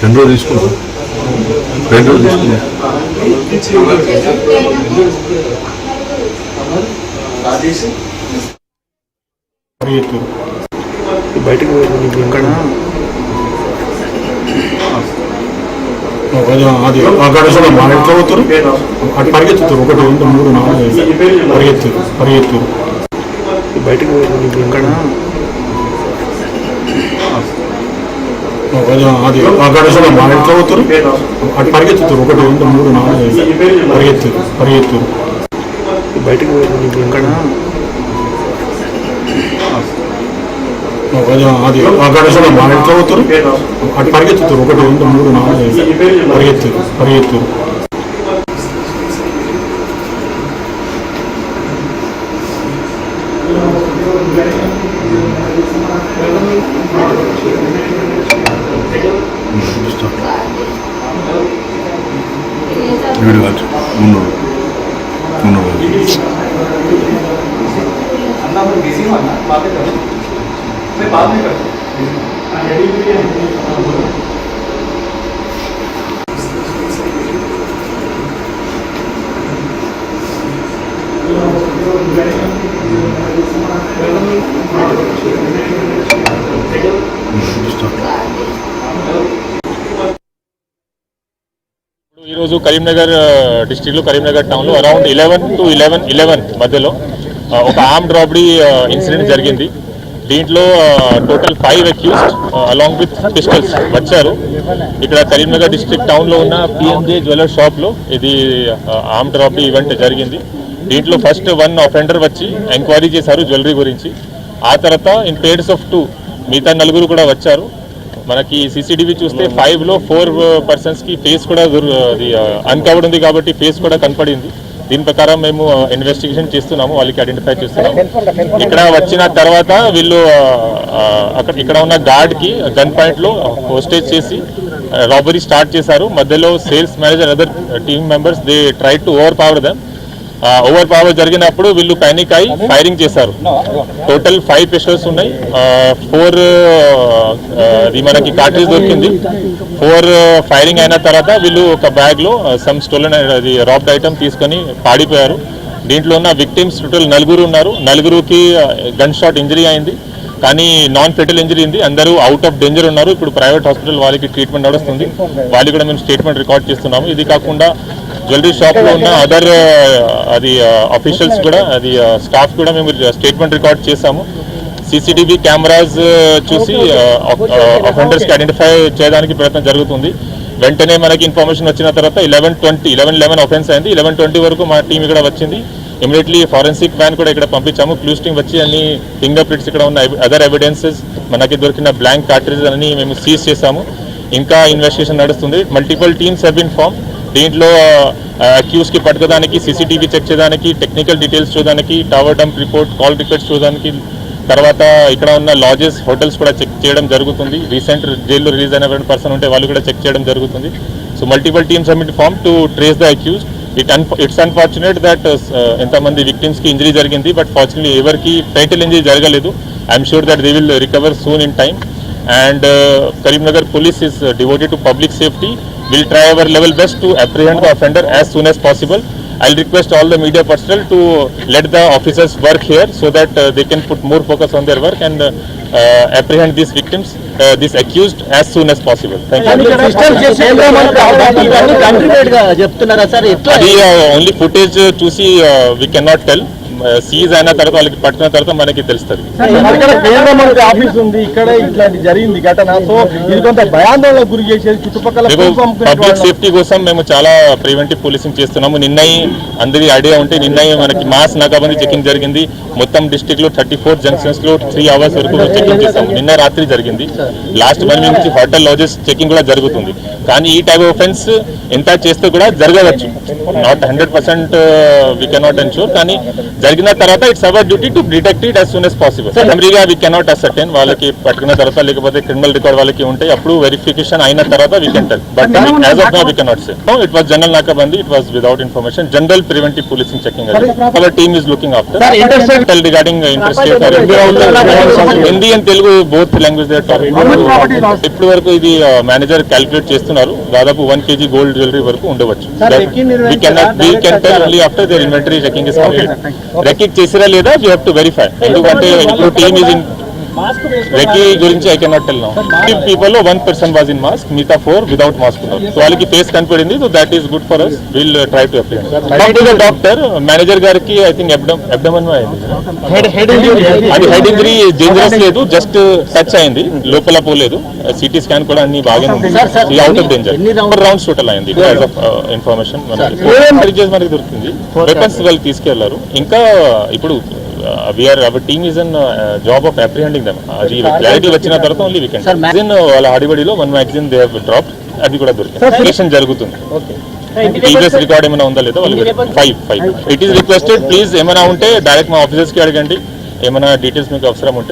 రెండు తీసుకున్నాం బయటకు ఇక్కడ అది అక్కడ మా ఇంట్లో పోతారు అటు పరిగెత్తుతారు 1 2 3 4 పరిగెత్తారు బయటకు ఇక్కడ అది అక్కడ మా ఇంట్లో పోతారు అటు పరిగెత్తుతారు 1 2 3 4 పరిగెత్తారు బయటకు ఇక్కడ అది అక్కడ మా ఇంట్లో పోతారు అటు పరిగెత్తుతారు 1 2 3 4 పరిగెత్తారు बाद में करते ఈరోజు కరీంనగర్ డిస్ట్రిక్ట్లో కరీంనగర్ టౌన్లో అరౌండ్ 11 to 11 మధ్యలో ఒక ఆర్మ్డ్ రాబరీ ఇన్సిడెంట్ జరిగింది. దీంట్లో total 5 accused along with pistols వచ్చారు. ఇక్కడ కరీంనగర్ డిస్ట్రిక్ట్ టౌన్లో ఉన్న పిఎంజే జ్యువెలర్ షాప్లో ఇది ఆర్మ్డ్ రాబరీ ఈవెంట్ జరిగింది. దీంట్లో ఫస్ట్ 1 అఫెండర్ వచ్చి ఎంక్వైరీ చేశారు జ్యువెలరీ గురించి. ఆ తర్వాత ఇన్ పేర్స్ ఆఫ్ 2 మిగతా 4 కూడా వచ్చారు. మనకి సీసీటీవీ చూస్తే 5లో 4 పర్సన్స్కి ఫేస్ కూడా అన్కవర్డ్ ఉంది కాబట్టి ఫేస్ కూడా కనపడింది. దీని ప్రకారం మేము ఇన్వెస్టిగేషన్ చేస్తున్నాము, వాళ్ళకి ఐడెంటిఫై చేస్తున్నాము. ఇక్కడ వచ్చిన తర్వాత వీళ్ళు ఇక్కడ ఉన్న గార్డ్కి గన్ పాయింట్లో హోస్టేజ్ చేసి రాబరీ స్టార్ట్ చేశారు. మధ్యలో sales manager other team members they try to over power జరిగినప్పుడు వీళ్ళు పానిక్ అయి ఫైరింగ్ చేశారు. టోటల్ 5 పిస్టల్స్ ఉన్నాయి, 4 మనకి కార్ట్రిడ్జ్ దొరికింది. 4 ఫైరింగ్ అయిన తర్వాత వీళ్ళు ఒక బ్యాగ్లో సమ్ స్టోలన్ రాబ్డ్ ఐటమ్ తీసుకొని పాడిపోయారు. దీంట్లో ఉన్న విక్టిమ్స్ టోటల్ 4 ఉన్నారు. 4కి గన్ షాట్ ఇంజరీ అయింది, కానీ నాన్ ఫెటల్ ఇంజరీ ఉంది. అందరూ అవుట్ ఆఫ్ డేంజర్ ఉన్నారు. ఇప్పుడు ప్రైవేట్ హాస్పిటల్ వాళ్ళకి ట్రీట్మెంట్ నడుస్తుంది. వాళ్ళు కూడా మేము స్టేట్మెంట్ రికార్డ్ చేస్తున్నాము. ఇది కాకుండా జ్యువెలరీ షాప్లో ఉన్న అదర్ అఫీషియల్స్ కూడా స్టాఫ్ కూడా మేము స్టేట్మెంట్ రికార్డ్ చేశాము. సీసీటీవీ కెమెరాస్ చూసి అఫెండర్స్కి ఐడెంటిఫై చేయడానికి ప్రయత్నం జరుగుతుంది. వెంటనే మనకి ఇన్ఫర్మేషన్ వచ్చిన తర్వాత 11 అఫెన్స్ అయింది. 11:20 వరకు మా టీం ఇక్కడ వచ్చింది. ఇమీడియట్లీ ఫారెన్సిక్ వ్యాన్ కూడా ఇక్కడ పంపించాము. క్లూస్ టీమ్ వచ్చి అన్ని ఫింగర్ ప్రింట్స్, ఇక్కడ ఉన్న అదర్ ఎవిడెన్సెస్, మనకి దొరికిన బ్లాంక్ కార్ట్రిడ్జ్ అన్ని మేము సీజ్ చేశాము. ఇంకా ఇన్వెస్టిగేషన్ నడుస్తుంది. Multiple teams have been form. దీంట్లో అక్యూజ్కి పట్టుకోవడానికి, సీసీటీవీ చెక్ చేయడానికి, టెక్నికల్ డీటెయిల్స్ చూడడానికి, tower dump report, call records చూడడానికి, తర్వాత ఇక్కడ ఉన్న లాడ్జెస్, హోటల్స్ కూడా చెక్ చేయడం జరుగుతుంది. రీసెంట్ జైల్లో రిలీజ్ అయిన పర్సన్ ఉంటే వాళ్ళు కూడా చెక్ చేయడం జరుగుతుంది. So multiple teams have been formed to trace the accused. It's unfortunate that ఎంతమంది victims కి injury జరిగింది, but fortunately ఎవరికి fatal injury జరగలేదు. I'm sure that they will recover soon in time. And Karimnagar police is devoted to public safety. We'll try our level best to apprehend the offender as soon as possible. I'll request all the media personnel to let the officers work here so that they can put more focus on their work and apprehend these victims, this accused as soon as possible. Thank you. అది only footage చూసి we cannot tell. Seize అయిన తర్వాత వాళ్ళకి పట్టిన తర్వాత మనకి తెలుస్తుంది. కేంద్ర మంత్రి ఆఫీస్ ఉంది, ఇక్కడ ఇట్లాంటి జరిగింది ఘటన. సో ఇది కొంత భయాందోళనకు గురి చేసేది చుట్టుపక్కల. పబ్లిక్ సేఫ్టీ కోసం మేము చాలా ప్రివెంటివ్ పోలీసింగ్ చేస్తున్నాము. నిన్నయి అందరి ఐడియా ఉంటే నిన్నయి మనకి మాస్ నాకాబందీ చెకింగ్ జరిగింది. మొత్తం డిస్ట్రిక్ట్ లో 34 జంక్షన్స్ లో 3 hours వరకు చెకింగ్ చేస్తాము. నిన్న రాత్రి జరిగింది. లాస్ట్ 1 week నుంచి హోటల్ లాడ్జెస్ చెకింగ్ కూడా జరుగుతుంది. కానీ ఈ టైప్ ఆఫ్ ఆఫెన్స్ ఎంత చేస్తే కూడా జరగవచ్చు. నాట్ 100% వి కెనాట్ ఎన్ష్యూర్, కానీ జరిగిన తర్వాత it's our duty to detect it as soon as possible. మెమరీగా వి కెనాట్ అసర్టైన్, వాళ్ళకి పట్టుకున్న తర్వాత లేకపోతే క్రిమినల్ రికార్డ్ వాళ్ళకి ఉంటాయి, అప్పుడు వెరిఫికేషన్ అయిన తర్వాత we can tell. But as of now we cannot say. No, it was general nakabandi, it was without information. General preventive policing checking our team is looking after. Regarding interest Hindi and Telugu both language ఇప్పటి వరకు ఇది manager calculate చేస్తున్నారు. దాదాపు 1 kg gold jewellery వరకు ఉండవచ్చు. We can tell only after their inventory checking is complete. Recce చేసిరా లేదా we have to verify. ఎందుకంటే ఇప్పుడు టీమ్ ఈజ్ ఇన్ రెక్కి గురించి I cannot tell now. People లో 1 person వాజ్ ఇన్ మాస్క్, మిగతా 4 without mask ఉన్నారు. సో వాళ్ళకి face కనపడింది. So that is good for us. Will try to apply. Doctor manager గారికి I think abdomen అయింది. అది head injury dangerous లేదు, just touch అయింది, లోపల పోలేదు. సిటీ స్కాన్ కూడా అన్ని బాగానే ఉంది. Out of danger. Rounds total అయింది. ఇన్ఫర్మేషన్ మనకి దొరికింది. వెపన్స్ వాళ్ళు తీసుకెళ్లారు. ఇంకా ఇప్పుడు our team is on job of apprehending them. అది క్లారిటీ వచ్చిన తర్వాత ఓన్లీ వీకెండ్. మ్యాగజిన్ వాళ్ళ హడిబడిలో 1 magazine దే హావ్ డ్రాప్డ్. అది కూడా దొరికింది. జరుగుతుంది. ప్రీవియస్ రికార్డ్ ఏమైనా ఉందా లేదా వాళ్ళు 5. ఇట్ ఈస్ రిక్వెస్టెడ్, ప్లీజ్ ఏమైనా ఉంటే డైరెక్ట్ మా ఆఫీసర్స్ కి అడగండి. ఏమైనా డీటెయిల్స్ మీకు అవసరం ఉంటే